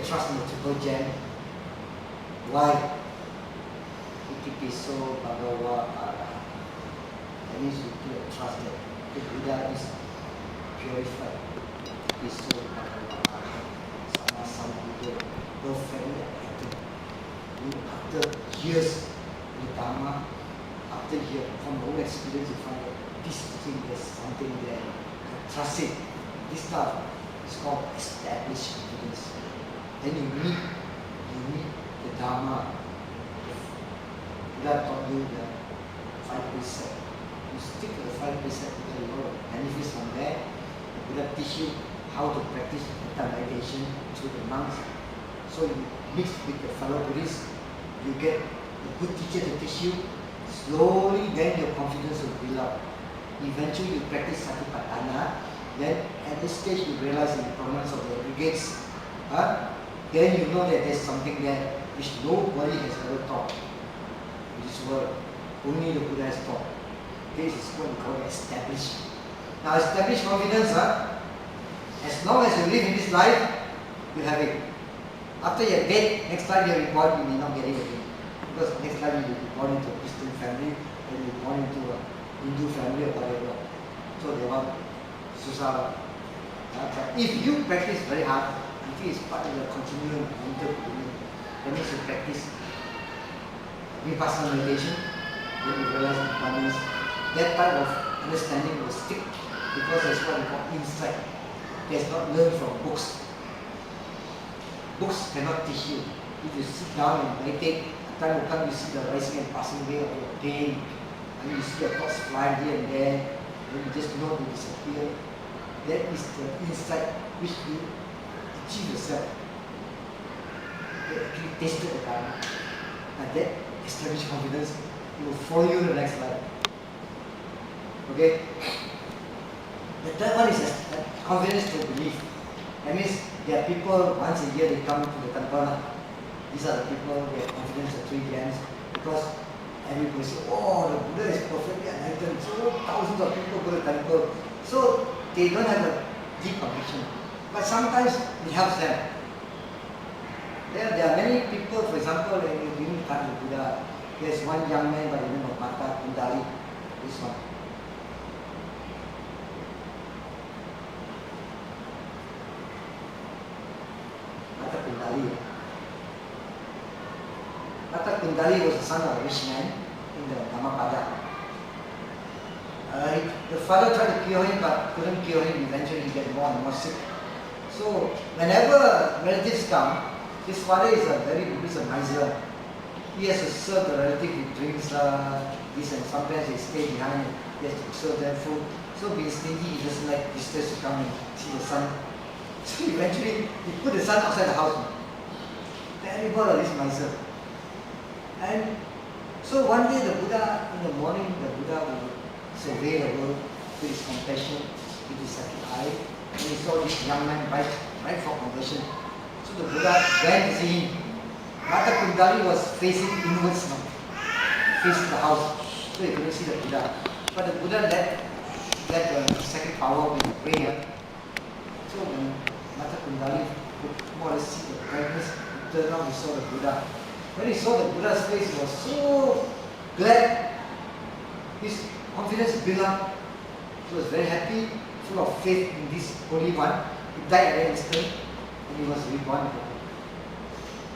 trust in the triple gem. Why? Itipiso Bhagava Ara. That means you put a trust that the Buddha is purified. Itipiso Bhagava Ara. Sama Sambuddha, perfectly acted. After years in the Dharma, after years, from own experience, you find that this thing, there's something there. Trust it. This stuff is called established confidence. Then you meet the Dharma. Buddha taught you the 5 precepts. You stick to the 5 precepts because you will benefit from there. The Buddha teach you how to practice metta meditation through the monks. So you mix with the fellow Buddhists, you get a good teacher to teach you. Slowly, then your confidence will build up. Eventually, you practice Satipatthana. Then, at this stage, you realize the importance of the aggregates. Then you know that there's something there which nobody has ever taught in this world. Only the Buddha has taught. This is what we call established. Now, established confidence, as long as you live in this life, you have it. After you're dead, next time you're reborn, you may not get it again. Because next time you'll be born into a Christian family, or you'll be born into a Hindu family or whatever. So they want susah. If you practice very hard, if it's part of your continuum mental doing, that means you practice vipassana meditation, then you realize the importance. That type of understanding will stick because that's what we call insight. That's not learned from books. Books cannot teach you. If you sit down and meditate, a time will come you see the rising and passing away of your pain, and you see your thoughts flying here and there, and you just know they disappear. That is the insight which you achieve yourself. You actually tasted the Dharma. And that established confidence, it will follow you in the next life. Okay? The third one is confidence to believe. That means there are people, once a year they come to the temple. These are the people, they have confidence of 3 gems. Because everybody says, oh, the Buddha is perfectly enlightened. So thousands of people go to the temple. So they don't have a deep conviction. But sometimes it helps them. There are many people, for example, when you didn't come to Buddha, there's one young man by the name of Mata Kundali. This one. Mata Kundali. Mata Kundali was the son of a rich man in the Dhammapada. The father tried to cure him but couldn't cure him. Eventually he got more and more sick. So whenever relatives come, his father is a miser. He has to serve the relative with drinks, this, and sometimes he stays behind and he has to serve them food. So being stingy, he doesn't like visitors to come and see the son. So eventually he put the son outside the house. Terrible, this miser. And so one day the Buddha, in the morning, the Buddha will survey the world with his compassion, with his second eye, and he saw this young man right for conversion. So the Buddha went to see him. Mata Kundali was facing inwards now, facing the house, so he couldn't see the Buddha. But the Buddha let the second power with prayer. So when Mata Kundali could more or less see the brightness, he turned around and saw the Buddha. When he saw the Buddha's face, he was so glad. His confidence built up. He was very happy, full of faith in this Holy One. He died at an instant and he was reborn.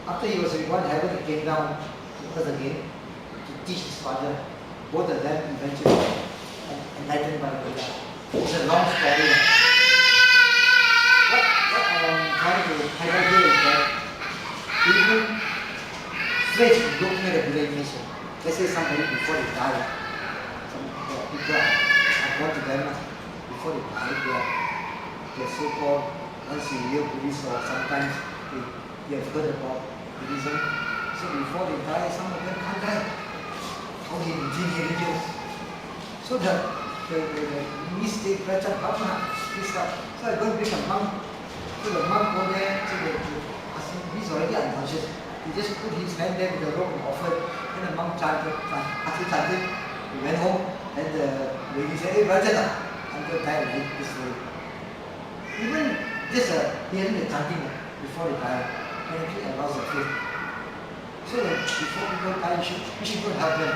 After he was reborn, heaven came down to earth again to teach his father. Both of them eventually enlightened by the Buddha. It's a long story. What I am trying to highlight here is that even faith looking at the Buddha image. Let's say somebody before they die, some people are born to them before they die, they are so-called, once you hear Buddhist or sometimes you have heard about Buddhism. So before they die, some of them can't die. Only in religions. So the mistake, so I go and bring a monk. So the monk go there, so they ask him, he's already unconscious. He just put his hand there with the rope and offered. And the monk chanted. He went home and the lady said, hey, Rajana, uncle died this way. Even just hearing the chanting before they die. can actually arouse the faith. So that before people die, we should go and help them,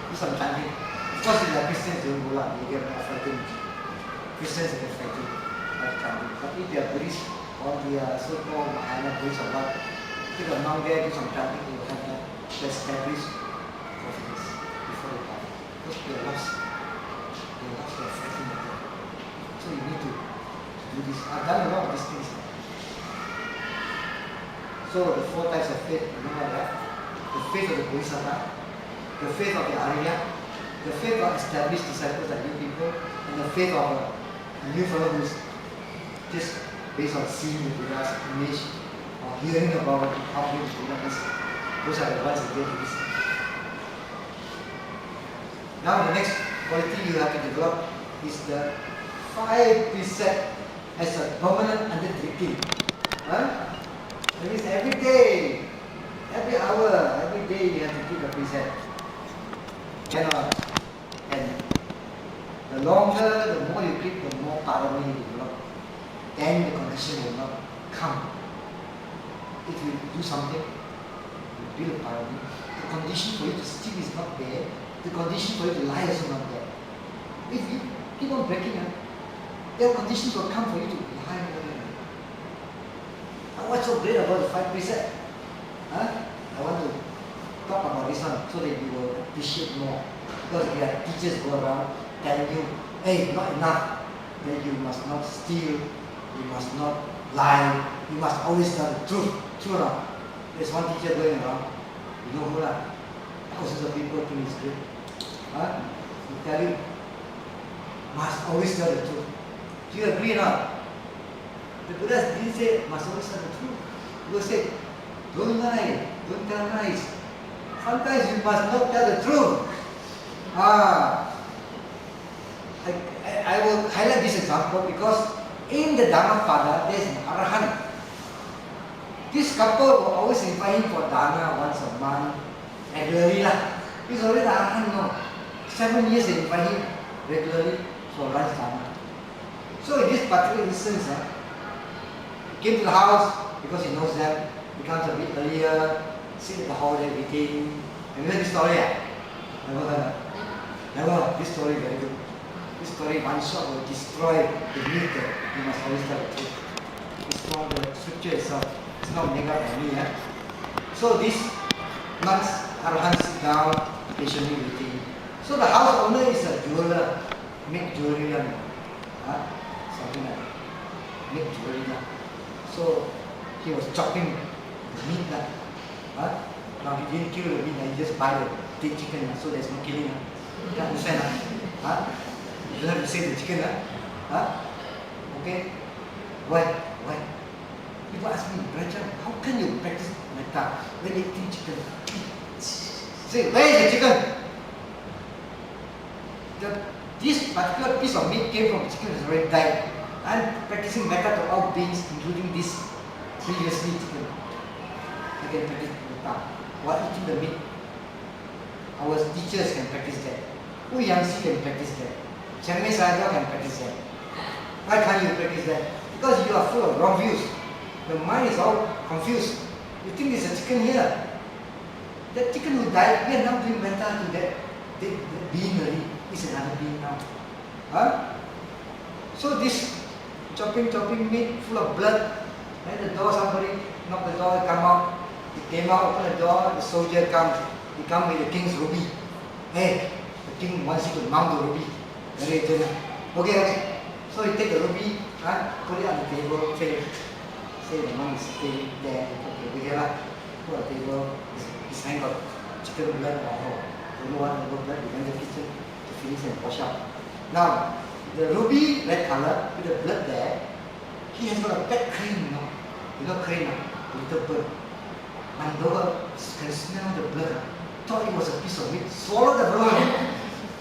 do some chanting. Of course, if they are Christians, they don't go out, they get frightened. Christians get frightened by chanting. But if they are Buddhists, or they are so-called Mahayana Buddhists or what, take a monk there, do some chanting, they will have that to establish confidence before they die. Because they are lost. They are lost, they are frightened of them. So you need to do this. I've done a lot of these things. So the 4 types of faith, you know what that? The faith of the Bodhisattva, the faith of the Arya, the faith of established disciples like new people, and the faith of a new fellow who is just based on seeing the Buddha's image or hearing about how big the Buddha is. Those are the ones that get this. Now the next quality you have to develop is the 5 precepts as a permanent undertaking. Huh? That means every day, every hour, every day you have to keep a precept. And the longer, the more you keep, the more parami you develop. Then the condition will not come. If you do something, you build a parami. The condition for you to stick is not there. The condition for you to lie is not there. If you keep on breaking up, there are conditions will come for you to lie. What's so great about the 5 precepts? Huh? I want to talk about this one so that you will appreciate more. Because there are teachers go around telling you, hey, not enough. Then you must not steal, you must not lie, you must always tell the truth. True or not? There's one teacher going around, you know who lah? Thousands of people think it's great. Huh? He tell you, must always tell the truth. Do you agree or not? The Buddha didn't say, must always tell the truth. He will say, don't lie, don't tell lies. Sometimes you must not tell the truth. I will highlight this example because in the Dhammapada there is an Arahant. This couple will always invite him for dana once a month, regularly lah. He's already the Arahant, no. 7 years they invite him regularly for lunch dana. So in this particular instance, he came to the house because he knows them. He comes a bit earlier, sit at the hall there waiting. Have you heard this story? Never heard. Never. This story very good. This story, one shot will destroy the myth that you must always tell the truth. It's from the scripture itself. It's not made up by me. So these monks, Arahants sit down, patiently waiting. So the house owner is a jeweler, make jewelry. Something like that. Make jewelry. So he was chopping the meat. Now he didn't kill the meat, he just buy the dead chicken, so there's no killing. You can't understand. You don't have to save the chicken. Okay? Why? People ask me, Raja, how can you practice metta when you eat chicken? Say, where is the chicken? This particular piece of meat came from the chicken that has already died. I'm practicing metta to all beings, including this previously chicken. I can practice metta while eating the meat. Our teachers can practice that. Wu Yangxi can practice that. Chiang Mai Sayadaw can practice that. Why can't you practice that? Because you are full of wrong views. The mind is all confused. You think there's a chicken here. That chicken who died, we are now doing metta to that being already. Is another being now. So this chopping meat full of blood. Then the door, somebody knocked the door, come out. He came out, opened the door, the soldier comes. He comes with the king's ruby. Hey, the king wants you to mount the ruby. Very urgent. Okay. So he take the ruby, put it on the table, say the monk is sitting there. Okay, over here lah. Put on the table, his hand got chicken blood. Don't know what blood, he went to the kitchen to finish and wash up. Now, the ruby, red color, with the blood there, he has got a pet crane, You know crane, a little bird. My dog can smell the blood. Thought it was a piece of meat. Swallowed the blood.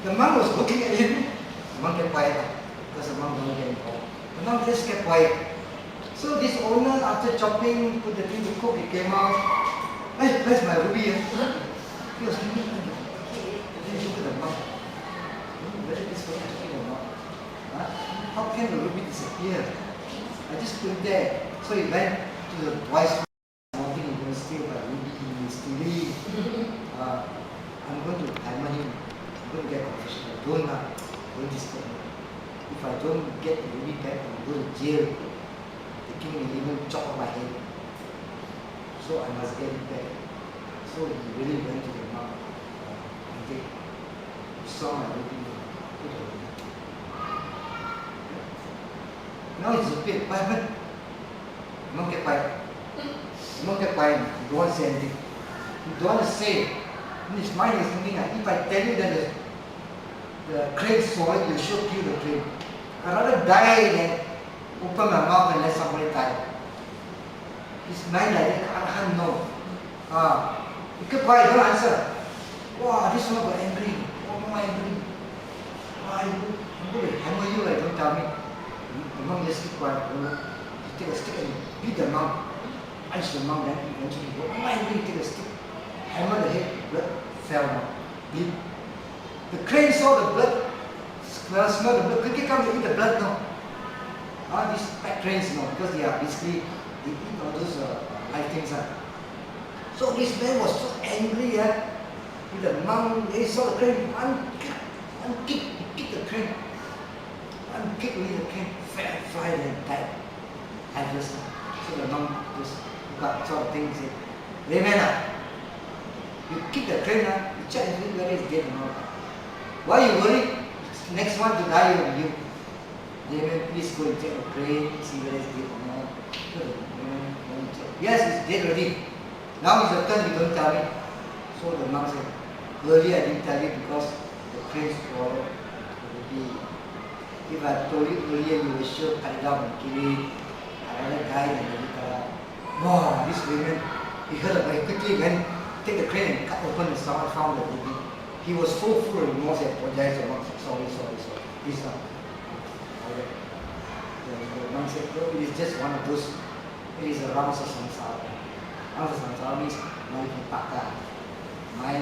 The monk was looking at him. The monk kept quiet because the monk don't get involved. The monk just kept quiet. So this owner, after chopping, put the thing to cook, he came out. Hey, where's my ruby? He was thinking, then he looked at the monk. Whether this was actually or not. How can the ruby disappear? I just put it there. So he went to the wise man, wanting So I must get it back. So he really went to the monk and they saw my everything. Now it's a bit, what happened? The monk kept quiet. The monk kept quiet. He don't want to say anything. He don't want to say. In his mind is thinking, if I tell you that the crane saw it, you should kill the crane. I'd rather die than open my mouth and let somebody die. His mind like that, I can't know. He kept quiet, don't answer. Wow, this one got angry. Oh, more angry. I'm going to hammer you, don't tell me. The monk just keep quiet. He take a stick and beat the monk. Punch the monk, then eventually go, oh, angry, take a stick. Hammer the head, blood fell down. The crane saw the blood, smell the blood, quickly come to eat the blood now. These pet cranes, because they are basically, they eat all those live things. So this man was so angry with the monk. He saw the crane, one kick, he kicked the crane. One kick with the crane, fell and died. Helpless. So the monk just got sort of things. Layman, you kick the crane, you check whether it's dead or not. Why you worry? Next one to die will be you. Layman, please go and check the crane, see whether it's dead or not. So the layman went and checked. Yes, it's dead already. Now it's your turn, you don't tell me. So the monk said, earlier I didn't tell you because the crane swallowed the baby. If I told you earlier, you will sure cut it down and kill it. I rather die than let it cut out. Wow, this layman, he heard about it quickly, went, take the crane and cut open the stomach, found the baby. He was full of remorse, he apologized to the monk, sorry. Please not. The monk said, oh, it is just one of those, it is a rounds of samsara. Rounds of samsara means my vipaka. My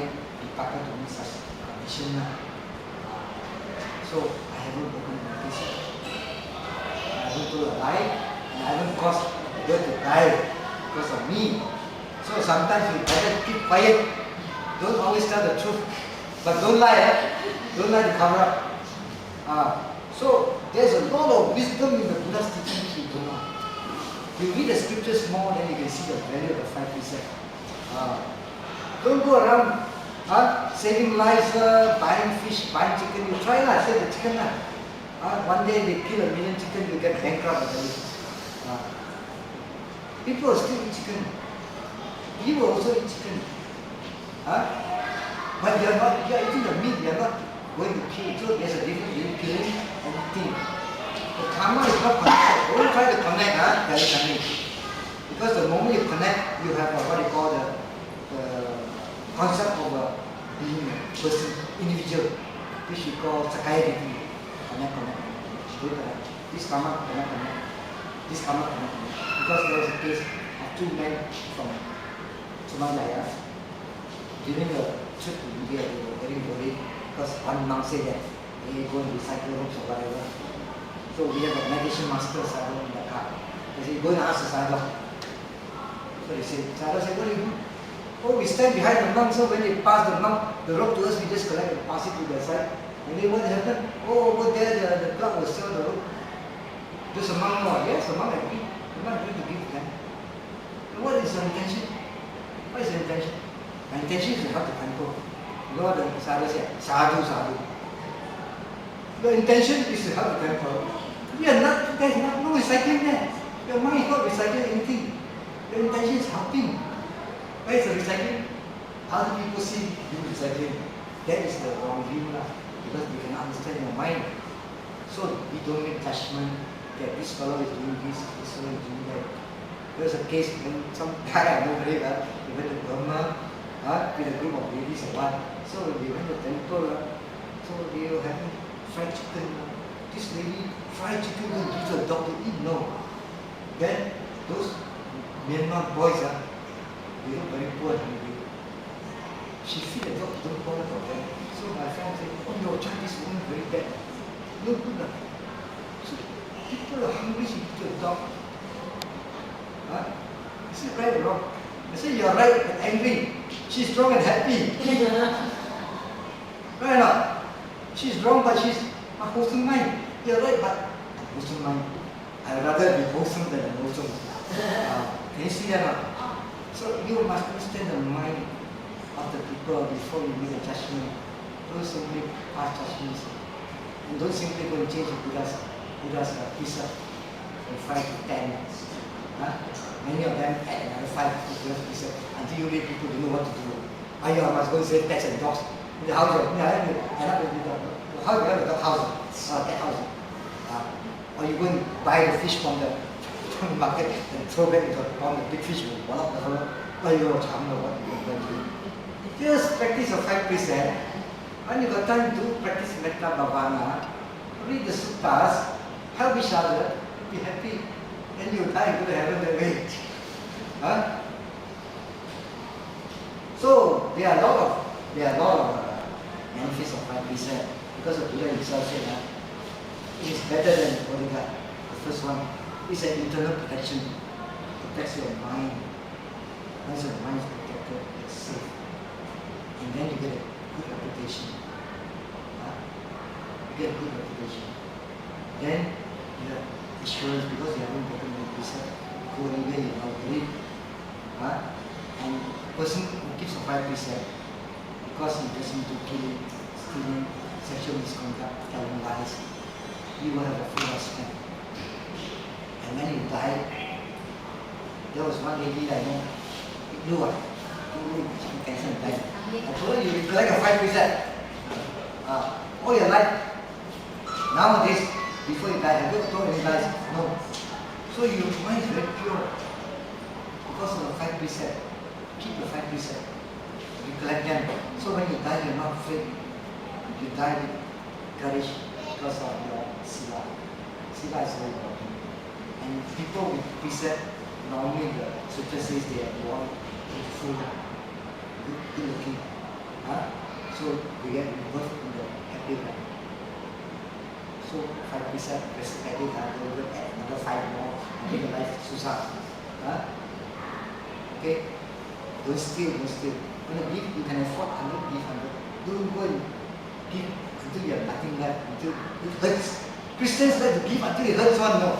vipaka to me such condition. So I haven't broken my precept. I haven't told a lie, and I haven't caused the girl to die because of me. So sometimes we better keep quiet. Don't always tell the truth. But don't lie, don't lie to cover up. So there's a lot of wisdom in the Buddha's teaching which you don't know. You read the scriptures more, then you can see the value of the 5 precepts. Don't go around saving lives, buying fish, buying chicken. You try save the chicken. One day they kill 1 million chicken, you get bankrupt. People still eat chicken. You will also eat chicken. But you are eating the meat, you are not going to kill. So there's a difference between killing and eating. The karma is not connected. Don't try to connect very. Because the moment you connect, you have what you call the concept of a being, a person, individual, which you call sakaya ditti. Connect. Don't connect. This karma cannot connect. This karma cannot connect. Because there was a case of 2 men from Somalia. During the trip to India, they were very worried because one monk said that they go and recycle ropes or whatever. So we have a meditation master Sadhu in the car. They said, go and ask the Sadhu. So they said, Sadhu said, what do you do? Oh, we stand behind the monk, so when they pass the rope to us, we just collect and pass it to their side. And then what happened? Oh, over there, the clock will sell the rope. Does a monk know? Yes, the monk agreed. The monk agreed to give them. And what is the intention? What is the intention? The intention is to help the temple. You know what the Sadhu said? Sadhu. The intention is to help the temple. There's no recycling there. Your mind is not recycling anything. The intention is helping. Where is the recycling? Other people see you recycling. That is the wrong view because they cannot understand your mind. So we don't make judgment that this fellow is doing this fellow is doing that. There was a case when some guy I know very well, he went to Burma with a group of ladies or what. So they went to the temple, so they were having fried chicken. This lady, fried chicken will give the dog to eat, no. Then those Myanmar boys, they look very poor and hungry. She feed the dog, don't bother for them. So my friend said, oh no, Chinese woman very bad. No good. So people are hungry, she feed the dog. I said, right or wrong? I said, you're right and angry. She's strong and happy. Right or not? She's wrong, but she's a wholesome mind. You're right, but a wholesome mind. I'd rather be wholesome than unwholesome. Can you see that or not? So you must understand the mind of the people before you make a judgment. Don't simply pass judgments. And don't simply go and change the Buddha's precept from 5 to 10. Many of them add another 5 to Buddha's precept until you make people don't know what to do. I must go and say pets and dogs. In the house, how do you have a dog house? Cat house. Or you go and buy the fish from the market and throw back into the pond, the big fish will one up the whole. What you going to do? Just practice your 5 precepts. When you got time to practice metta bhavana, read the suttas, help each other, be happy, then you die and go to heaven that way. So there are a lot of benefits of 5 precepts because the Buddha himself said it is better than the bodyguard. The first one is an internal protection. It protects your mind. Once your mind is protected, it's safe. And then you get a good reputation. You get a good reputation. Then you have assurance because you haven't broken the precept. Go anywhere you are believe. And the person who keeps a 5 precept because he doesn't do killing, stealing, sexual misconduct, telling lies, you will have a full respect. And when you die, there was one lady I know, blue cancer and died. I told her you recollect a 5 precept. All your life. Nowadays, before you die, have you ever told any lies? No. So your mind is very pure. Because of the 5 precept. Keep the 5 precept. Recollect them. So when you die, you're not afraid. You die with courage because of your sila. Sila is very important. And people with precept, normally the scripture says they are born full, good looking. So we get birth in the happy life. So 5 precept, respect it, they will add another 5 more, and make the life susah. Okay? Don't steal. When you give, you can afford 100, give 100. Don't go and give until you have nothing left, until it hurts. Christians like to give until it hurts one, no.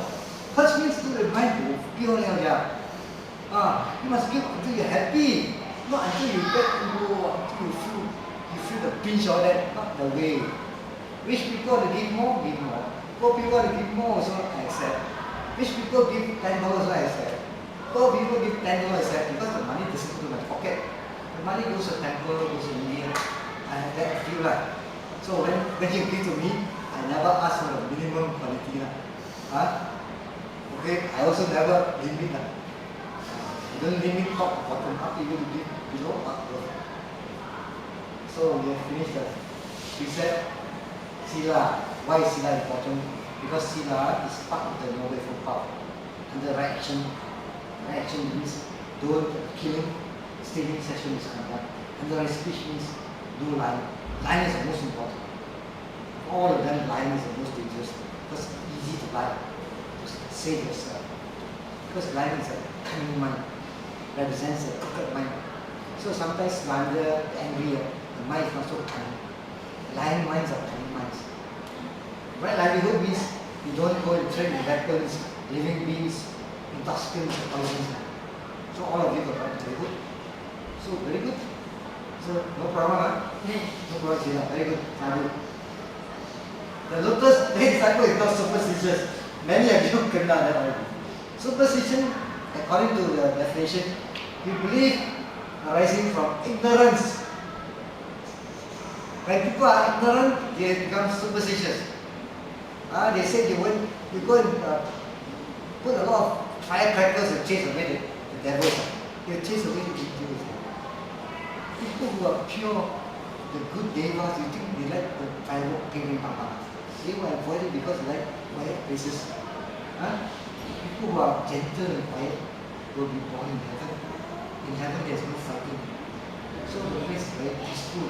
Hurts means to the mind to pure. You must give until you're happy, not until you get until you feel the pinch or that, not the way. Rich people want to give more, give more. Poor people want to give more, also I accept. Rich people give $10, also I accept. Poor people give $10, I accept, because the money doesn't go to my pocket. The money goes to temple, goes to India. I have that feel like. So when you give to me, I never ask for the minimum quality. Okay, I also never limit. You don't limit top, bottom, up, you will give below, up, below. So we have finished the precept. Sila. Why is Sila important? Because Sila is part of the Noble Eightfold Path. And the right action means don't killing, stealing, sexual misconduct. And the right speech means do lying. Lying is the most important. All of them, lying is the most dangerous. Because it's easy to lie, to save yourself. Because lying is a cunning mind, represents a crooked mind. So sometimes slander, the angry, the mind is not so cunning. Lying minds are cunning minds. Right livelihood means you don't go and trade in weapons, living beings, intoxicants, and poisons. So all of you got right livelihood. So very good. So no problem, No problem, yeah, very good. The Lotus Lay Disciple is not superstitious. Many of you can know that already. Superstition, according to the definition, you believe arising from ignorance. When people are ignorant, they become superstitious. They say you go and put a lot of firecrackers and chase away the devils. You chase away the devils. People who are pure, the good devas, you think they like the firework ping pong. They will avoid it because they like quiet places. People who are gentle and quiet will be born in heaven. In heaven there is no fighting. So the place is very peaceful.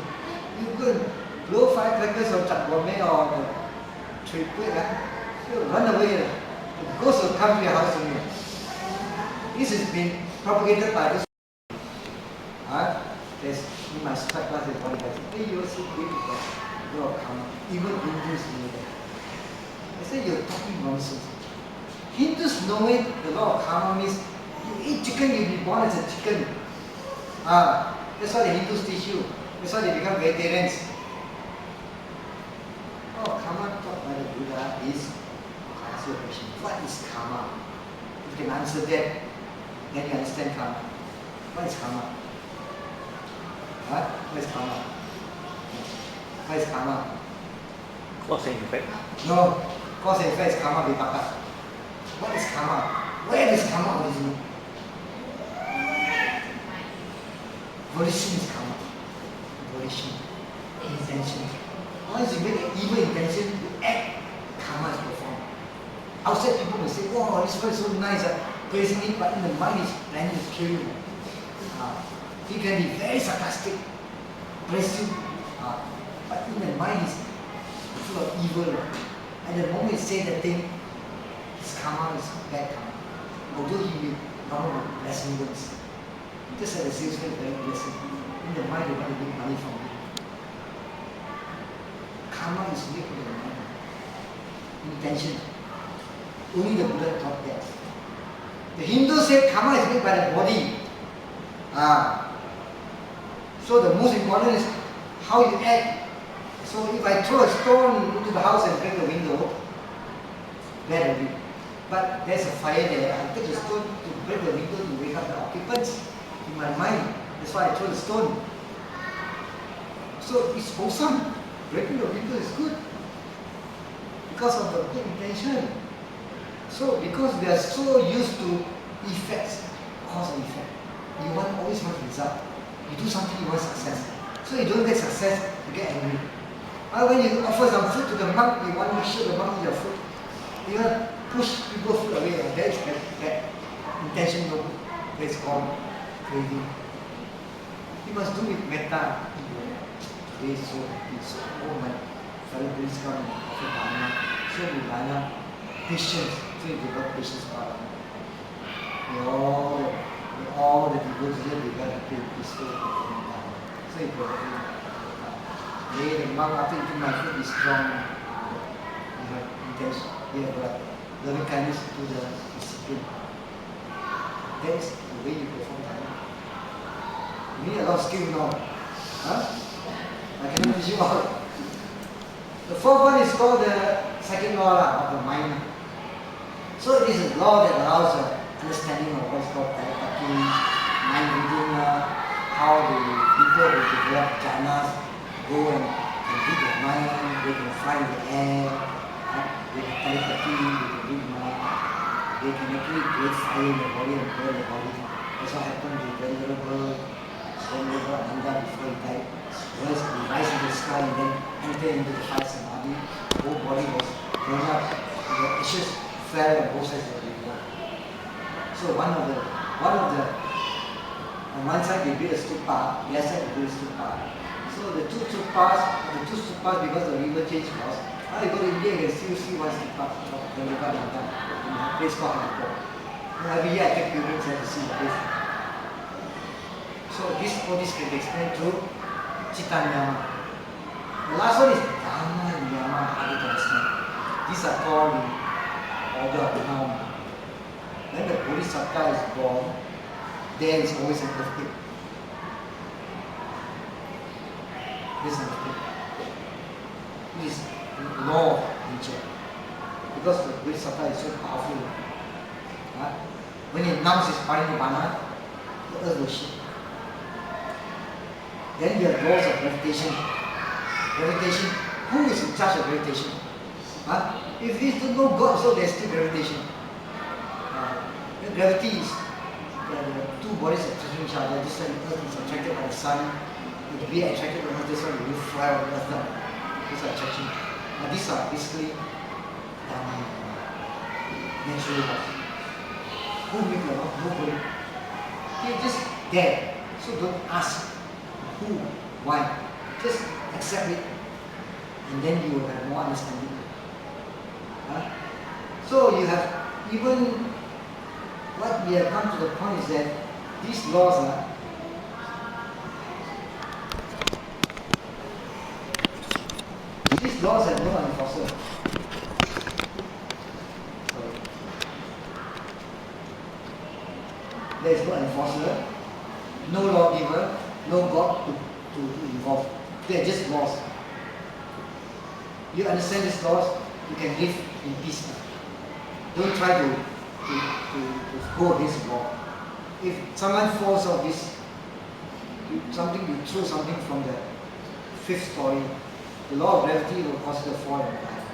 You go and blow firecrackers or chak bombe or the tree quick, you run away. The ghost will come to your house only. This has been propagated by this. There's in my start class with one guy. Hey, you are so great because you are karma. Even Hindus know that. I say you're talking nonsense. Hindus knowing the law of karma means You eat chicken, you'll be born as a chicken. That's why the Hindus teach you. That's why they become vegetarians. Oh, karma taught by the Buddha is, I ask you a question, what is karma? If you can answer that, then you understand karma. What is karma? What is karma? What is karma? Cause and effect. No, cause and effect is karma vipaka. What is karma? Where is karma originate? Volition is karma. Volition. Intention. Once you make an evil intention, you act, karma is performed. Outside people will say, wow, this person is so nice, praising it, but in the mind is planning to kill you. He can be very sarcastic, praise you, but in the mind is full of evil. And the moment you say that thing, his karma is bad karma. Although he will probably bless you once. Just as a salesman, very blessing. In the mind, you want to make money from you. Karma is made in the mind. Intention. Only the Buddha taught that. The Hindus say karma is made by the body. So the most important is how you act. So if I throw a stone into the house and break the window, bad will be. But there's a fire there. I take the stone to break the window to wake up the occupants in my mind. That's why I throw the stone. So it's wholesome. Breaking the window is good because of the good intention. So because we are so used to effects, cause and effect, you always want result. You do something, you want success. So you don't get success, you get angry. When you offer some food to the monk, you want to make sure the monk eat your food. You want to push people food away, and that is bad intention. That is called craving. You must do it metta. Today is so happy, so my fellow Buddhists come and offer dharma. So we dharma, patience. So you develop patience power. All the devotees here develop peaceful. So you develop. The monk after eating my food is strong. You have intention. You have loving kindness to the discipline. That is the way you perform dharma. You need a lot of skill now. I cannot teach you all. The fourth one is called the second law of the mind. So it is a law that allows understanding of what's called telepathy, mind reading, how the people who develop jhanas go and read their mind, they can find the air, they can telepathy, they can read mind, they can actually create fire in the body and burn the body. That's what happened to the Venerable Ananda before he died. Once he rise in the sky and then enter into the fire samadhi, the whole body was burned up, the ashes fell on both sides of the river. So on one side they built a stupa, the other side they built a stupa. So the two stupas, because the river changed course, now you go to India, you can still see one stupa of Venerable Ananda in a place called Hampo. Every year I take pilgrims there to see the place. So all this can be explained through Chittanyama. The last one is Dhamma Niyama, how to understand. These are called in order of norm. When the Bodhisattva is born, there is always an earthquake. This is an earthquake. It is the law of nature. Because the Bodhisattva is so powerful. When he announces his parinibbana, the earth will shake. Then there are laws of gravitation. Gravitation, who is in charge of gravitation? If there is no God, so there is still gravitation. The gravity is the two bodies attracting each other. This one, the earth is attracted by the sun. If we are attracted by the earth, this one will fly over the earth. These are attraction. These are basically natural laws. Who make the law? Nobody. They are just there. So don't ask who, why. Just accept it, and then you will have more understanding. So you have even what we have come to the point is that these laws have no enforcer. There is no enforcer, no lawgiver, no God to involve. They are just laws. You understand these laws, you can live in peace. Don't try to go against the law. If someone falls off this, you throw something from the 5th story, the law of gravity will cause you to fall and die.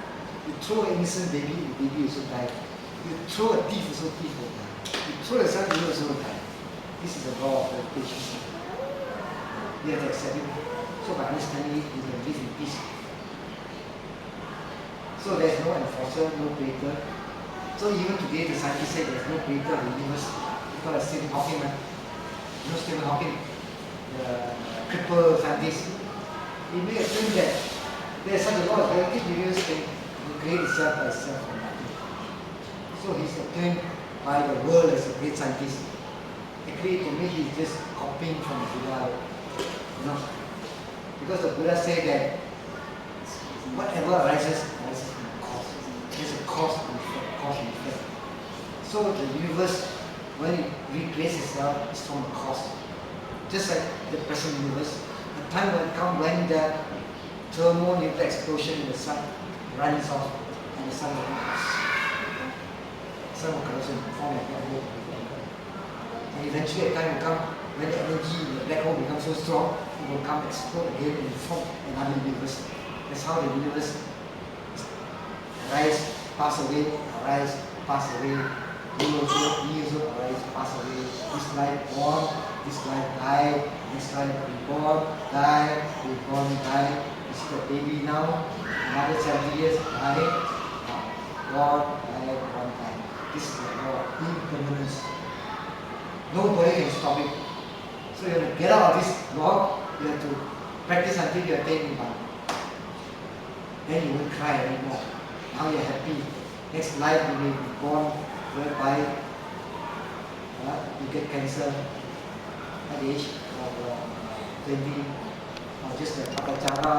You throw an innocent baby, the baby also die. You throw a thief, also thief will die. You throw a son, you also die. This is the law of gravitation. You have to accept it. So by understanding it, you can live in peace. So there is no enforcer, no creator. So even today the scientists say there is no creator of the universe. Because Stephen Hawking, you know Stephen Hawking, the cripple scientist, he made a claim that there is such a law of gravity, the universe can create itself by itself from nothing. So he's acclaimed by the world as a great scientist. Actually, to me, he's just copying from the Buddha, you know. Because the Buddha said that whatever arises from a cause. There's a cause and effect. So the universe, when it recreates itself, is from a cause. Just like the present universe, a time will come when the thermonuclear explosion in the sun runs off and the sun will collapse. The sun will collapse and form a black hole. And eventually a time will come when the energy in the black hole becomes so strong, it will come explode again and form another universe. That's how the universe arise, pass away, arise, pass away. He also arise, pass away. This life born, this life die, this life reborn, die, reborn, die. You see the baby now, another 70 years, die, born, die, born, die. This is the law of impermanence. Nobody can stop it. So you have to get out of this law, you have to practice until you attain Nibbana. Then you won't cry anymore. Now you're happy. Next life you may be born whereby you get cancer at the age of 20, or just like Patachara,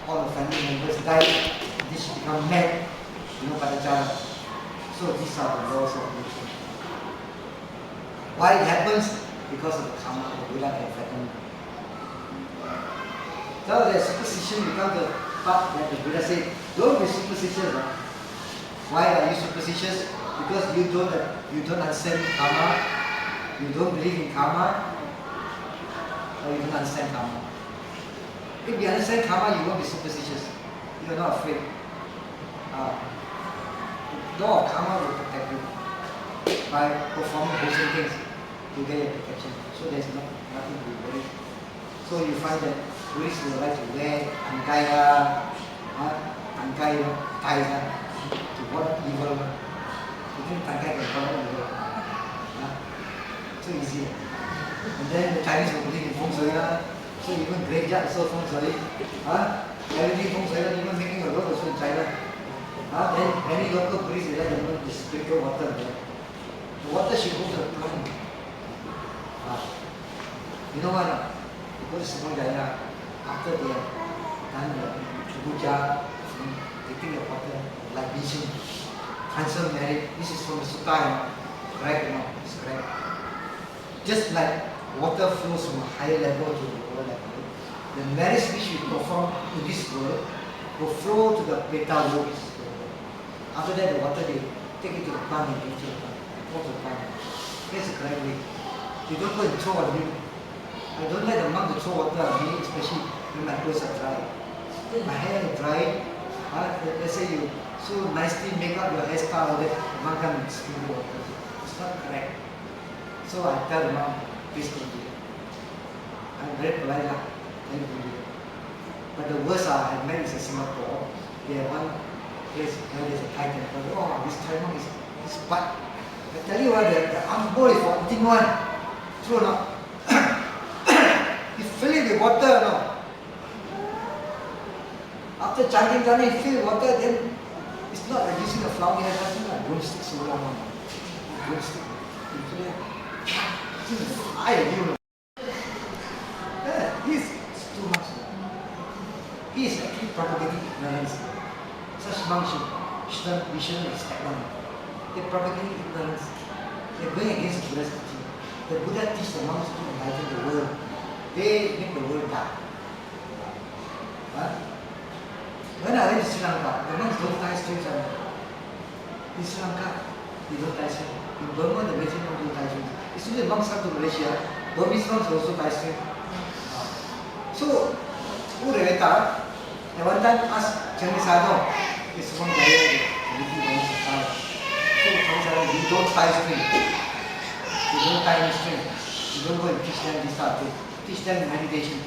all the family members die, this become mad, you know Patachara. So these are the laws of nature. Why it happens? Because of the karma, the Buddha can fathom. So the superstition becomes the part that the Buddha said, don't be superstitious. Why are you superstitious? Because you don't understand karma, you don't believe in karma, or you don't understand karma. If you understand karma, you won't be superstitious. You are not afraid. The law of karma will protect you by performing wholesome things to get your protection. So there's nothing to be worried. So you find that Buddhists will like to wear angaya, ties to what evil. You think Tankai can follow evil? So easy. And then the Chinese will believe in feng shui. So even graveyard also feng shui. Everything feng shui, even making a road also in China. Then any local priest will let them know to sprinkle water there. The water should go to the plant. You know what? You go to Semang Jaya, after they have done the puja, they take the water, like Bishan, transfer merit. This is from the Sutta, correct? No, it's correct. Just like water flows from a higher level to a lower level, the merits which we perform in this world will flow to the Beta world. After that, the water they take it to the plant and give it to the plant, pour to the plant. That's the correct way. You don't go and throw on you. I don't let the monk to throw water on me, especially when my clothes are dry. Then my hair is dry. Let's say you so nicely make up your hairstyle, that the monk comes and sprinkle water. It's not correct. So I tell the monk, please don't do it. I'm very polite, then don't do it. But the worst I have met is in Singapore. They have one place where there's a Thai temple. Oh, this Thai monk is butt. I tell you what, the arm bowl is for eating one. True or not? You fill it with water, no? After chanting, you fill it with water, then it's not like using a flower, you have nothing like broomstick so long. Broomstick. You fill it. I you. This is too much. He is actually propagating ignorance. Such monks shouldn't expect them. They're propagating ignorance. They're going against the Buddha's teaching. the Buddha teach the monks to enlighten the world. They make the world dark. When I went to Sri Lanka, the monks don't tie strings. In Sri Lanka, they don't tie strings. In Burma, the Malaysian monks don't tie strings. As soon as the monks come to Malaysia, Burmese monks also tie strings. So, Ureveta, at one time asked Chinese Sadho, this one guy, so Chinese Sadho, you don't tie string. You don't tie any string. You don't go and teach them this type of thing. Teach them meditation.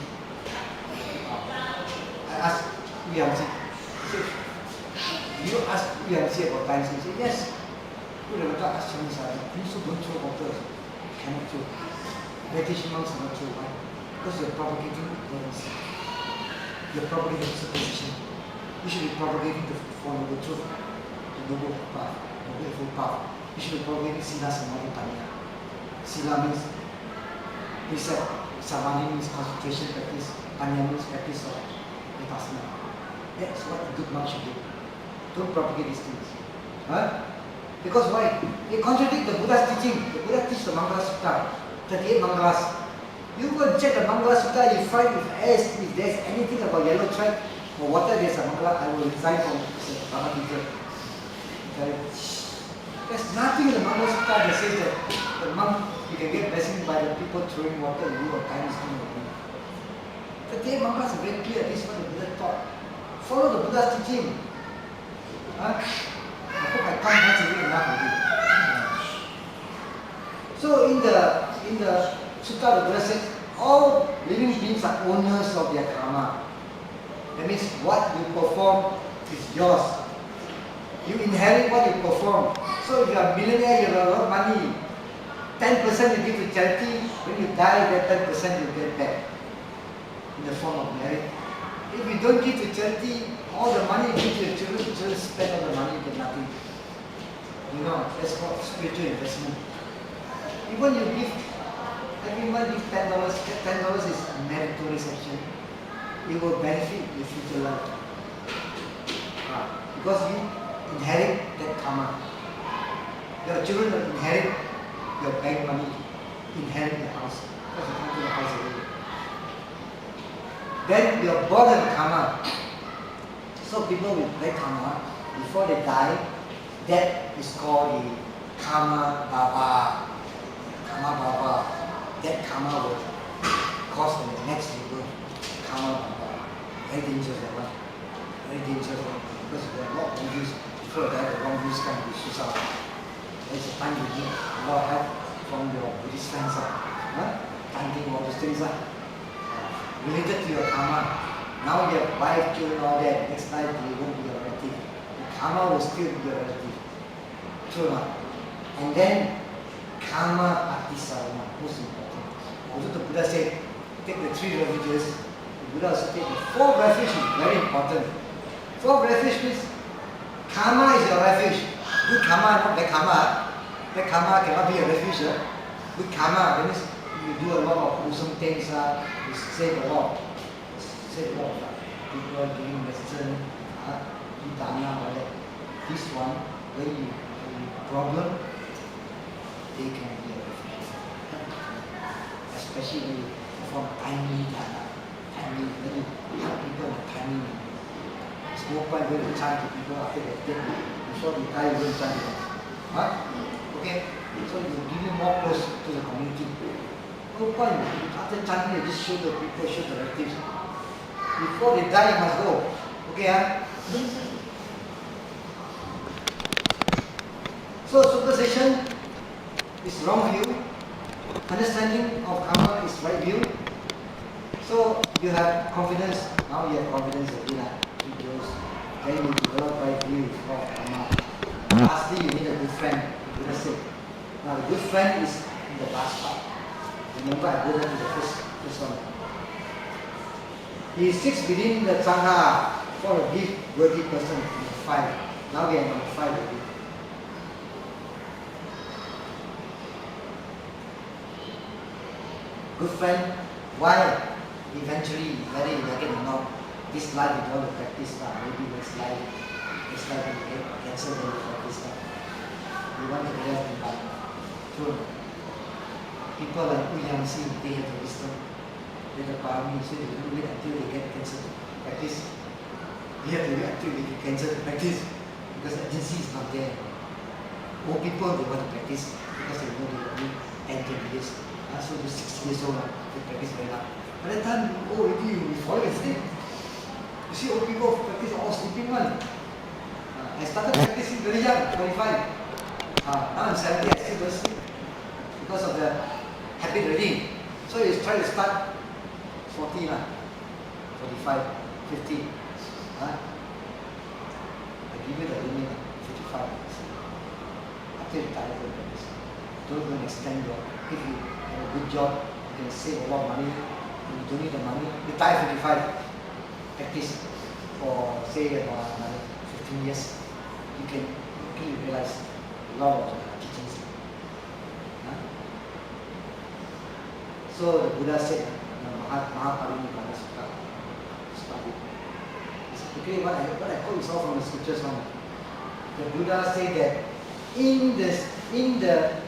I asked Yamsi, you ask Yamsi about tying strings? He said, yes. Ureveta asked Chinese Sadho, please don't throw water. Cannot throw. Meditation monks cannot throw. Why? Because you're propagating ignorance. You're propagating superstition. You should be propagating the follow the truth, the noble path, the beautiful path. You should be propagating Sila Samadhi Panya. Sila means precept, Samadhi means concentration practice, Panya means practice of vipassana. That's what a good monk should do. Don't propagate these things. Because why? They contradict the Buddha's teaching. The Buddha teaches the Mangala Sutta, 38 Mangalas. You go and check the Mangala Sutta, you find if there's anything about yellow thread or water, there's a Mangala, I will resign from Bhagavad Gita. There's nothing in the Mangala Sutta that says that the monk, you can get blessing by the people throwing water at you or tying string at you. The 38 Mangalas are very clear, this is what the Buddha taught. Follow the Buddha's teaching. I hope I come once a week enough with you. So in the Sutta, the Buddha says, all living beings are owners of their karma. That means what you perform is yours. You inherit what you perform. So if you are a millionaire, you have a lot of money. 10% you give to charity, when you die, that 10% you get back in the form of merit. If you don't give to charity, all the money you give to your children spend all the money, you get nothing. You know, that's called spiritual investment. Even you give, every month give $10, that $10 is a mandatory section. It will benefit your future life. Because you inherit that karma. Your children will inherit your bank money, inherit the house. Because you can't do the house already. Then you are born with karma. So people with bad karma, before they die, that is called the karma baba. Karma baba. That karma will cause the next rebirth. Karma baba. Very dangerous that one. Very dangerous one. Because there are a lot of views. Before they die, the wrong views come to suicide. There's a time you need a lot of help from your Buddhist friends. Chanting all those things. Related to your karma. Now you have wife, children, all that. Next life you won't be your relative. The karma will still be your relative. True or not? And then karma atisarana, most important. Also the Buddha said, take the 3 refuges. The Buddha also said the 4 refuge is very important. 4 refuge means karma is your refuge. Good karma, not bad karma. Bad karma cannot be a refuge. Good karma, that means you do a lot of wholesome things, you save a lot. Save a lot of people giving medicine, do dana, all that. This one, when you have a problem, they can be a refuge. Especially when you perform timely dana. Timely, when you help people in a timely manner. There's no point going to chant to people after they're dead. Before they die, you don't chant to them. Okay? So you give you more close to the community. No point. After chanting, you just show the people, show the relatives. Before they die, you must go. Okay? So superstition is wrong view. Understanding of karma is right view. So you have confidence. Now you have confidence again. Then you develop right view of karma. Lastly, you need a good friend. Now the good friend is in the last part. Remember, I go back to the first one. He sits within the sangha for a big, worthy person. 5. Now we are number 5 already. Good friend, why? Eventually, whether you like it or not, this life you want to practice now. Maybe next life you get cancer, then you practice now. You want to rest in life. True. people like Uyangsi, they have the wisdom. They have the parami, so they don't wait until they get cancer to practice. They have to wait until they get cancer to practice because the agency is not there. Old people, they want to practice because they know they will need 10, 20 years. So they're 60 years old, they practice very hard. By the time you old already, you will fall asleep. You see old people practice all sleeping one. I started practicing very young, 25. Now I'm 70, I still don't sleep because of the habit already. So you try to start 40, 45, 50. I give you the limit, 55. After you retire from practice, don't go and extend your. If you have a good job, you can save a lot of money. You don't need the money. Retire 55. Practice for say another 15 years. You can quickly realize a lot of teachings. So the Buddha said, Mahaparinibbana Sutta, study. Okay, what I quote is all from the scriptures one. The Buddha said that in the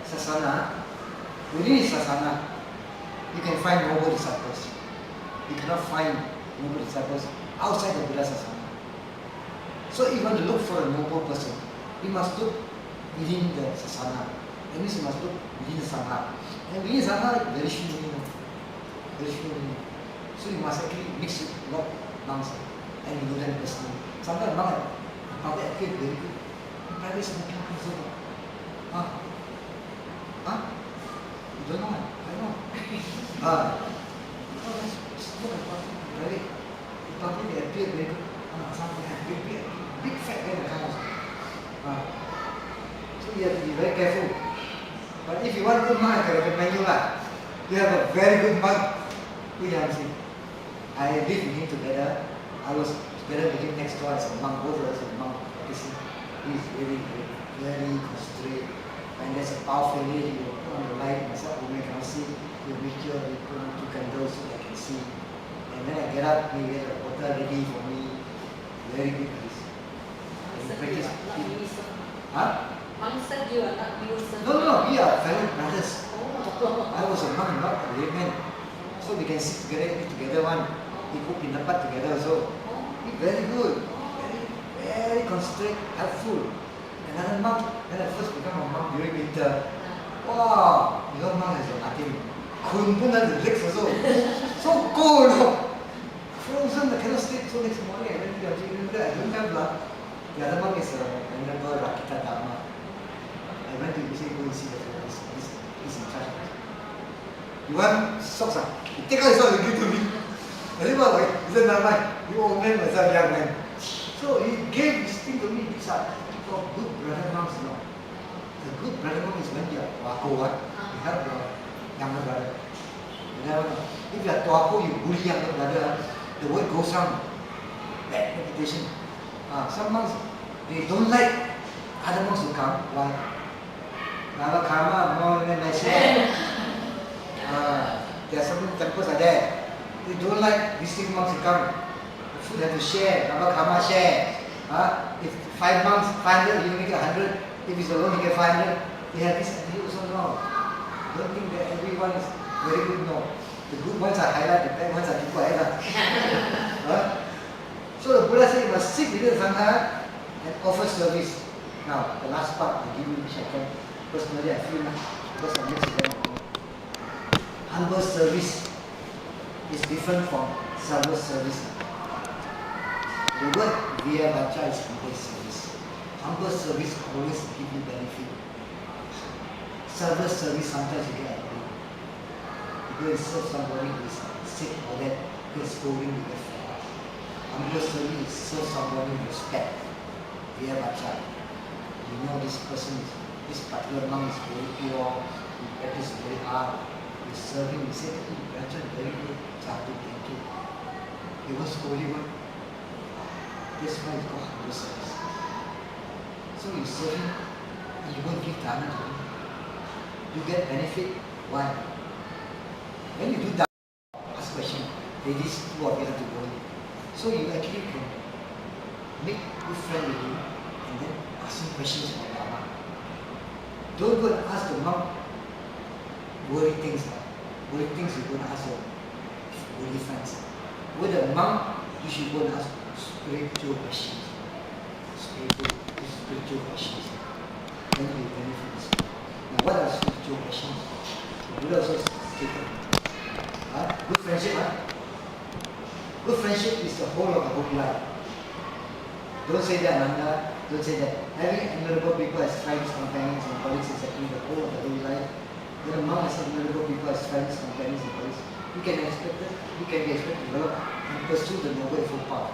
sasana, within the sasana, you can find noble disciples. You cannot find noble disciples outside the Buddha sasana. So if you want to look for a noble person, you must look within the sasana. That means you must look within the sangha. And within the sangha, very few. So you must actually mix with a lot of monks and you know them personally. Sometimes monks appear very good. Private smoking also. You don't know? I know. Private. Public they appear very good. Some they have big fat in the house. So you have to be very careful. But if you want good monk, I can recommend you you have a very good monk. I lived with him together. I was together with him next door as a monk, both of us as a monk. He's very good, very concentrated. When there's a power failure, he will put on the light, myself, I cannot see. He will make sure he put on 2 candles so I can see. And when I get up, he has a water ready for me. Very good at this. Practice. Monk said you are not Wilson. No, we are fellow brothers. I was a monk, not a layman. So we can sit together, eat together one. We cook in the pot together also. Very good. Very concentrated, helpful. Another monk, when I first became a monk during winter, wow, your monk has nothing. Couldn't put on the legs also. So cold. Frozen, I cannot sleep. So next morning I went to the gym. I don't have blood. The other monk is a venerable Rakita Dharma. I went to say, go and see the fellow. He's in charge. You want socks? You take out his socks and give to me. I said, well, he said, never mind. You old man, myself, young man. So he gave this thing to me. These are for good brother monks, you know. The good brother monk is when you are wako, you help your younger brother. You never know. If you are tuako, you bully younger brother, the word goes round. Bad reputation. Some monks, they don't like other monks to come. Why? Karma, more than share. There are some temples are there. They don't like visiting monks to come. The food have to share. Karma share. If 5 monks, 500, you make 100. If it's alone, you get 500. They have this attitude also now. Don't think that everyone is very good. No. The good ones are highlighted, the bad ones are people highlighted. So the Buddha said you must sit within the Sangha and offer service. Now, the last part I give you, which I can personally I feel because I mix it very important. Humble service is different from selfless service. The word Via Vacha is humble service. Humble service always give you benefit. Selfless service sometimes you get angry. You go and serve somebody who is sick or that who is scolding you get fed up. Humble service is serve somebody with respect. Via Vacha. You know this person is, this particular monk is very pure, he practices very hard. You serve him, you say, Vacha is very good, Chatu, thank you. He was scolding one. That's why it's called humble service. So you serve him and you go and give dana to him. You get benefit. Why? When you do that, ask question, ladies, who are you have to go in? So you actually can make good friend with you and then ask him questions about Dharma. Don't go and ask the monk worry things. Worry things you go and ask your worry friends. With a monk, you should go and ask spiritual questions. Spiritual questions. Then you benefit this. Now what are spiritual questions? The Buddha also stated. Good friendship, Good friendship is the whole of the whole life. Don't say that, Nanda. Don't say that. Having honorable people as friends, companions, and colleagues is actually the whole of the whole life. When a monk has honorable people as friends, companions, and colleagues, he can be expected to develop and pursue the noble eightfold path.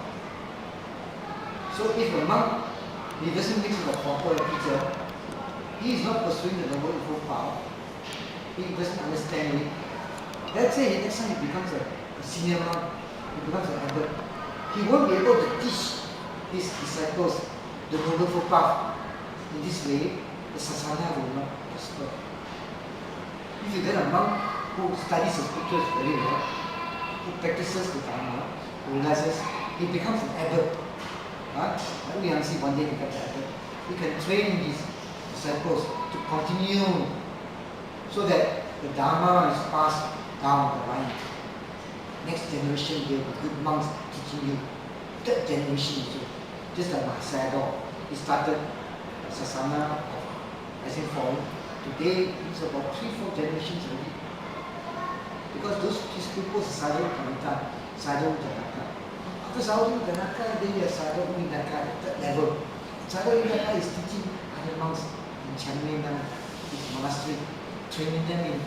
So if a monk, he doesn't mix with a proper teacher, he is not pursuing the noble eightfold path. He doesn't understand it. That's why he becomes a senior monk. He becomes an abbot. He won't be able to teach his disciples the noble eightfold path. In this way, the sasana will not prosper. If you get a monk who studies the scriptures very well, who practices the Dharma, who realizes, he becomes an abbot. Like we see one day he becomes an abbot. He can train his disciples to continue so that the Dharma is passed down the line. Next generation there will be good monks teaching you. Third generation also. Just like Mahasayadaw, he started Sasana of Rising Fall. Today it's about 3-4 generations already. Because these people are Sadhu Kamita, Sadhu Janaka. After Sadhu Janaka, then you have Sadhu Nidaka at that level. Sadhu Nidaka is teaching other monks in Chanmena, his monastery, training them in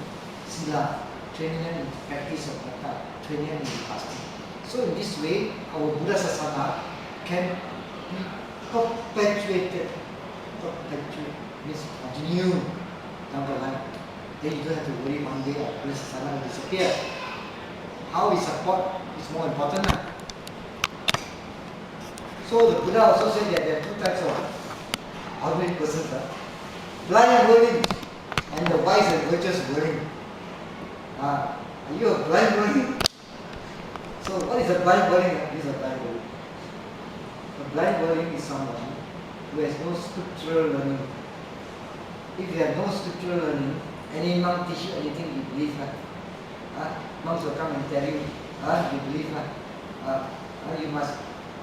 Sila, training them in practice of Metta, training them in fasting. So in this way, our Buddha Sasana can be perpetuated. Perpetuate means continue down the line. Then you don't have to worry one day our Buddha Sasana will disappear. How we support is more important. So the Buddha also said that there are two types of ordinary persons. Blind and whirling, and the wise and virtuous whirling. Are you a blind whirling? So what is a blind whirling? This is a blind whirling. A blind whirling is someone who has no scriptural learning. If you have no scriptural learning, any monk teach you anything, you believe. Monks will come and tell you, you believe. You must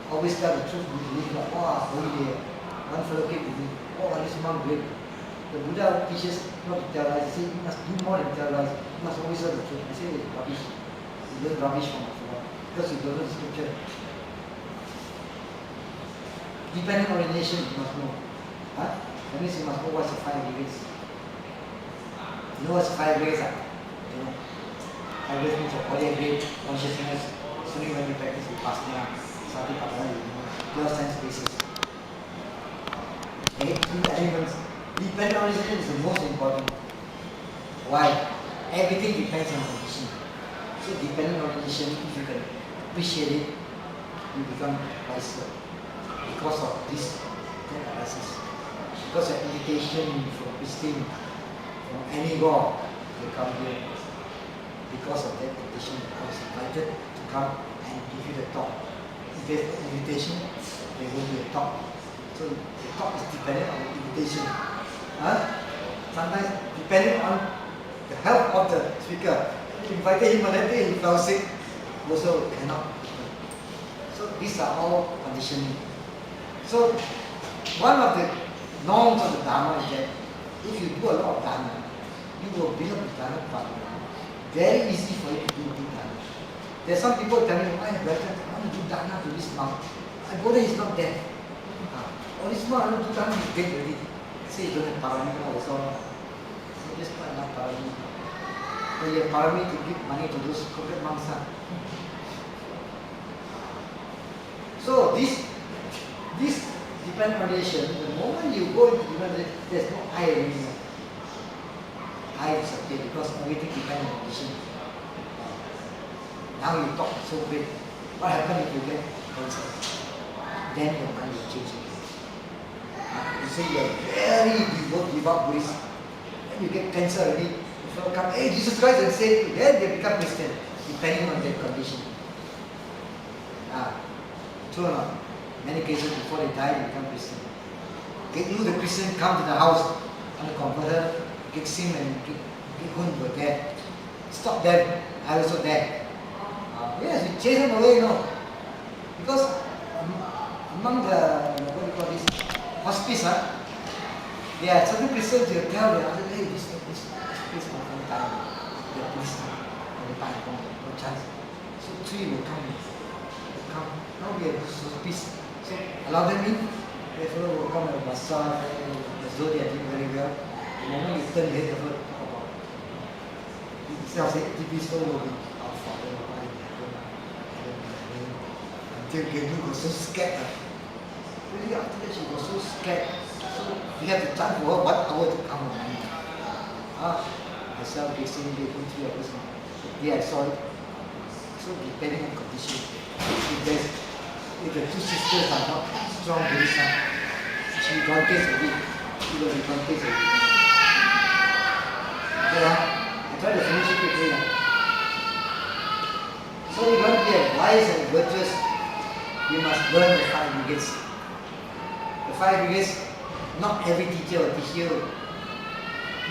always tell the truth, you believe. Oh, holy day. One fellow came to me, oh, this monk great. The Buddha teaches not to tell lies. He says you must do more than tell lies. You must always tell the truth. I say it's rubbish. You learn rubbish from the because you don't know the scripture. Dependent orientation, you must know. That means you must know what's the 5 grades. You know what's 5 grades? You know. 5 grades means a body grade, consciousness, only when you practice vipassana, satipatthana, 12 sense basis. Okay, 2 elements. Dependent orientation is the most important. Why? Everything depends on condition. So dependent orientation, if you can appreciate it, you become wiser. Because of this analysis. Because of invitation from Christine, from any God, they come here. Because of that invitation, I was invited to come and give you the talk. If there's an invitation, there will be a talk. So the talk is dependent on the invitation. Sometimes depending on the health of the speaker. If you invited him on that day, he fell sick, also cannot. So these are all conditioning. So one of the norms of the Dharma is that if you do a lot of Dharma, you will build up the Dharma partner. Very easy for you to do Dharma. There are some people telling me, I want to do Dharma to this monk. I go there, he's not there. Oh, this monk, I want to do Dharma, he's dead already. Say you don't have paramita also. So just not enough paramita. But you have paramita to give money to those crooked monks. So this dependent orientation, the moment you go into dependent orientation, there's no I anymore. I disappear because everything depends on condition. Now you talk so big. What happens if you get cancer? Then your mind will change again. You say you are very devout Buddhist, then you get cancer already. If you come, hey, Jesus Christ, and say, then they become Christian, depending on their condition. True or not? Many cases before they die, they become Christian. Get you, the Christian, come to the house, and the converter kicks him and Bihun were there. Stop them. I also there. Yes, we chase them away, because among the, what do you call this, hospice, there are certain Christians, they tell the other, hey, this place not time. The police time, no chance. So 3 will come. Now we have hospice. So allow them in. They will come and massage, as though they are doing very well. The moment you turn your head, they will talk about it. Instead of saying, TP store will be our Father, until Gabriel was so scared. Really, after that, she was so scared. So we have to time for her 1 hour to come on me. Myself, Jason, they go 3 hours. Yeah, I saw it. So depending on condition, if the 2 sisters are not strong very strong, she don't taste a bit. She will be don't taste a bit. Okay, I try to finish it quickly. So we want to be wise and virtuous. We must learn the 5 brigades. The 5 brigades, not every teacher will teach you.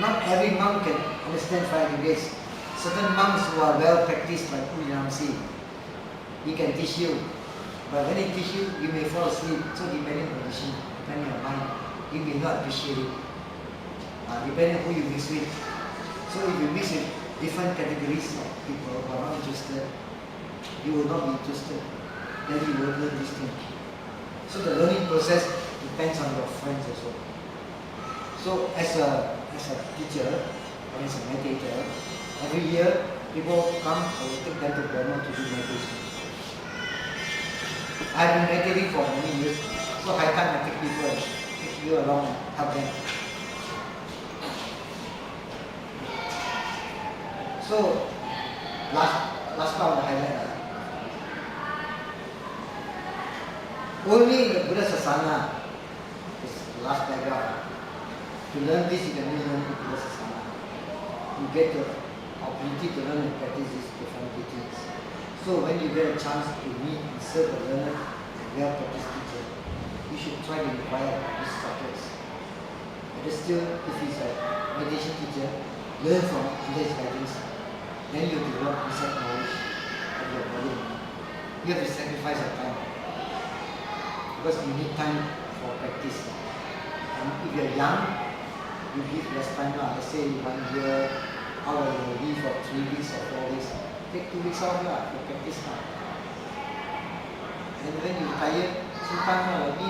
Not every monk can understand 5 brigades. Certain monks who are well practiced, like Uyanamsi, he can teach you. But when he teach you, you may fall asleep. So depending on condition, depending on mind, you may not appreciate it. Depending on who you mix with. So if you mix with different categories of people who are not interested, you will not be interested. Then you will learn this thing. So the learning process depends on your friends also. So as a teacher and as a meditator, every year people come, I will take them to Burma to do meditation. I've been meditating for many years, so I can't take people and take you along and help them. So last part of the highlight. Only in the Buddha Sasana, this last paragraph, to learn this you can only learn in Buddha Sasana. You get the opportunity to learn and practice these different teachings. So when you get a chance to meet and serve a learned and well-practiced teacher, you should try to inquire these subjects. But still, if he's a meditation teacher, learn from under his guidance. Then you develop inside knowledge of your body. You have to sacrifice your time. Because you need time for practice. And if you're young, you give less time. Let's say 1 year, how will you leave for 3 weeks or 4 weeks? Take 2 weeks off for practice. And when you retire, some time like me.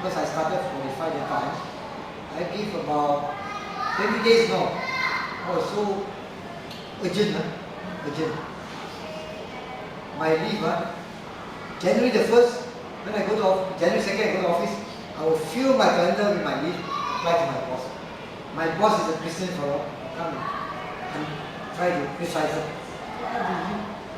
Because I started 45 that time, I give about 20 days now. Oh, so urgent. My leave, January the 1st, when I go to January 2nd, I go to office, I will fill my calendar with my leave, apply to my boss. My boss is a Christian fellow. Come and try to criticize him.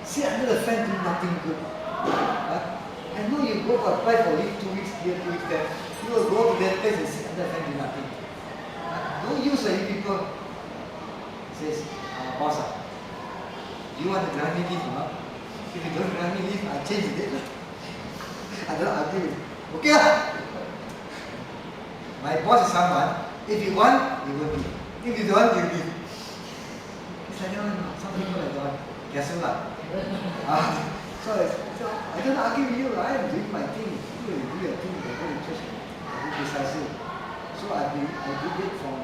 Sit under the fan, do nothing good. I know you go for apply for leave 2 weeks here, 2 weeks there. You will go to that place and sit under the fan, do nothing. Don't use you people. He says, boss, do you want to grant me leave or not? If you don't grant me leave, I change the date. I don't argue with you. Okay? My boss is someone, if you want, you will give. If you don't, you give. It's like, some people like that. Guess what? So I don't argue with you. I am doing my thing. You do your thing. You go to church. I do precisely. So I did it from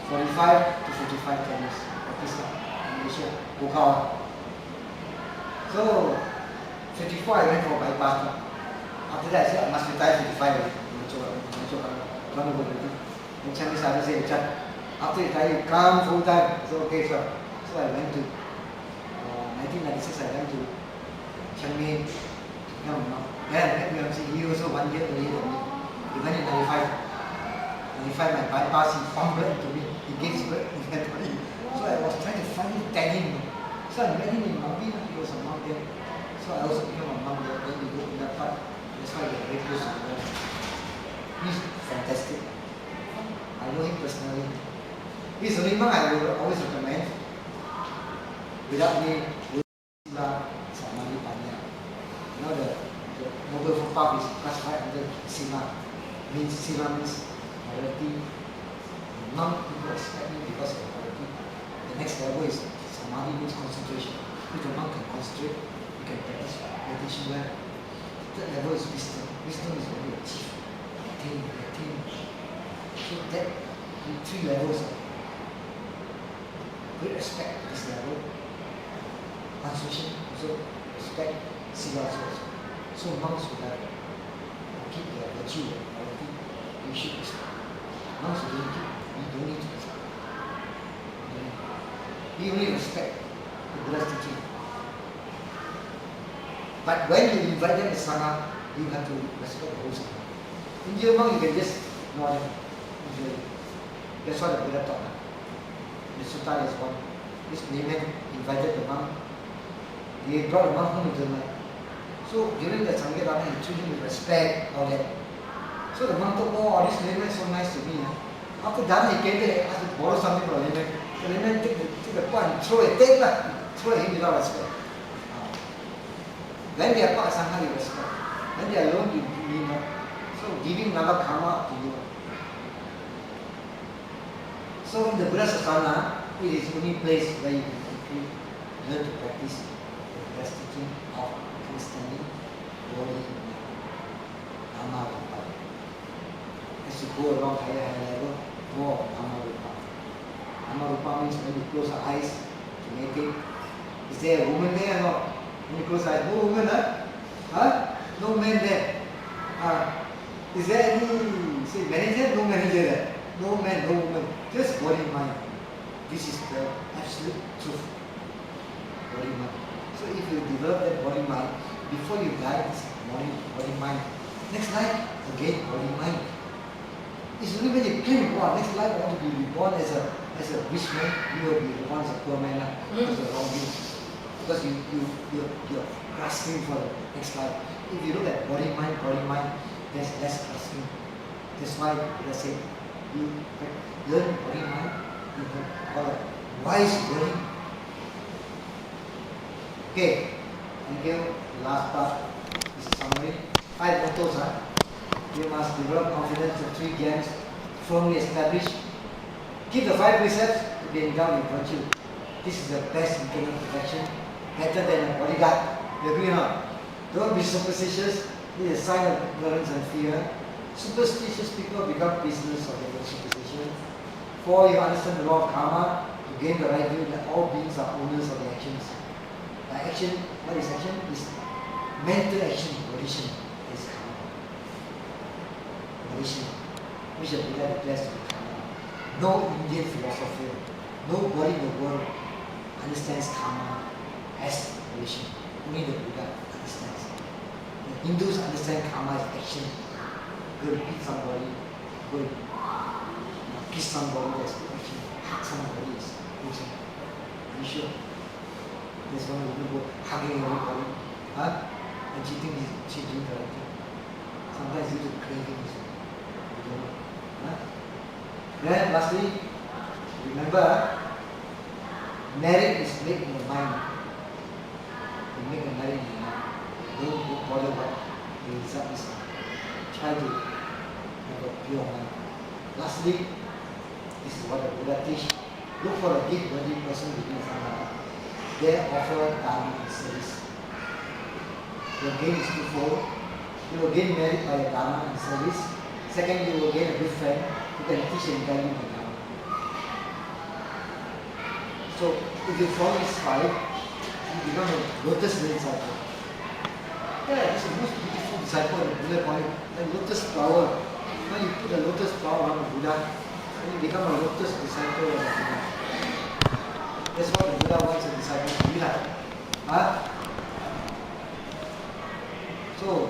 45 to 55 years. In Malaysia. Bukawa. So 54 I went for bypass. After that I said I must retire 55. And Chinese father said, after you retire, you come full time. So okay, sir. So I went to 1996. I went to Chiang Mai to become a monk. Then he also 1 year earlier than me. He went in 95. 95 my bypass, he found blood into me. He gave his blood in my body. So I was trying to find him, tag him. So I met him in Mumbai. He was a monk there. So I also became a monk there. Then we go in that part. That's why we are very close to him. He's fantastic. I know him personally. He's the only monk I will always recommend. Without me, Samali Panya. You know the Noble Foot Path is classified under Sima. Sima means morality. Monk people respect me because of morality. next level is samadhi, means concentration. If the monk can concentrate, he can practice meditation well. Third level is wisdom. Wisdom is only achieve, attain. So that three levels of great respect at this level. Concentration, also respect, sila also. So monks who have keep their virtue and quality, you should respect. Monks who don't keep, you don't need to respect. You only respect the Buddha's teaching. But when you invite them to Sangha, you have to respect the whole Sangha. Indian monk, you can just ignore them. Usually. That's what the Buddha taught. The sutta is one. This layman invited the monk. They brought the monk home to the night. So during the Sangha Dana, he treated him with respect, all that. So the monk thought, oh, this layman is so nice to me. After Dana, he came there and asked to borrow something from the layman. The layman took the pot and throw it, throw at him without respect. When they are part of Sangha, you respect. When they are alone, you need not. So giving another karma to you. So in the Buddha's Sasana, it is the only place where you can learn to practice the Buddha's teaching of understanding body, Dhamma, Rupa. As you go along higher level, more of Dhamma, Rupa. Dhamma, Rupa means when you close your eyes to meditate. Is there a woman there or not? When you close your eyes, no woman, huh? No man there. Is there any manager? No manager there. No man, no woman. Just body and mind. This is the absolute truth. Body mind. So if you develop that body mind, before you die, it's body mind. Next life, again body mind. It's only when you claim, wow, next life I want to be reborn as a rich man, you will be reborn as a poor man. Because of the wrong view. Because you're grasping for the next life. If you look at body mind, there's less grasping. That's why they say, you learn body mind, you can call it wise learning. Okay, thank you. Last part is a summary. 5 mottos. You must develop confidence in 3 gyan's firmly established. Keep the 5 precepts to be endowed with virtue. This is the best internal protection, better than a bodyguard. You agree or not? Don't be superstitious. It is a sign of ignorance and fear. Superstitious people become prisoners of their superstition. 4, you understand the law of karma to gain the right view that all beings are owners of their actions. Action, what is action? Is mental action, volition is karma. Volition, which the Buddha declares to be karma. No Indian philosopher, nobody in the world understands karma as volition. Only the Buddha understands. The Hindus understand karma as action. Go to beat somebody, go to kiss somebody, that's action. Hug somebody is action. Are you sure? There's one who go hugging everybody, and cheating the right thing. Sometimes due to cravings. Then lastly, remember, merit is made in the mind. You make a merit in the mind. Don't bother what the result is. Try to have a pure mind. Lastly, this is what the Buddha teach. Look for a gift-worthy person within Sangha. There offer dharma and service. Your gain is twofold. You will gain merit by your dharma and service. Second, you will gain a good friend who can teach and guide you in dharma. So, if you follow this 5, you become a Lotus Lay Disciple. Yeah, it's the most beautiful disciple the Buddha called it. Like lotus flower. When you put a lotus flower on the Buddha, then you become a lotus disciple of the Buddha. That's what the Buddha wants a disciple to be like. So,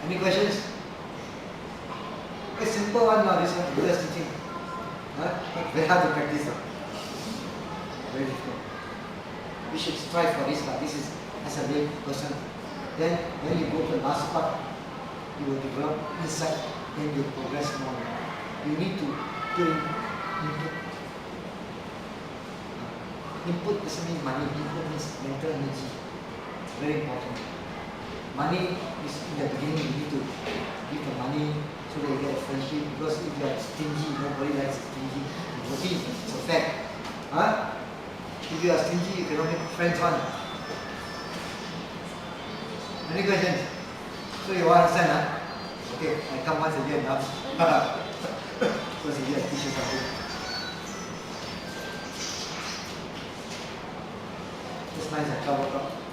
any questions? A simple one now, this one, Buddha's teaching. But very hard to practice. Very difficult. We should strive for this. This is as a lay person. Then when you go to the last part, you will develop insight, then you progress more. You need to put input. Input doesn't mean money, input means mental energy. Very important. Money is in the beginning, you need to give the money so that you get a friendship, because if you are stingy, nobody likes stingy. It's a fact. you are stingy, you cannot make friends one. Any questions? So you all understand, huh? Okay, I come once again now. Once again, I teach you something. It's nice, I cover up.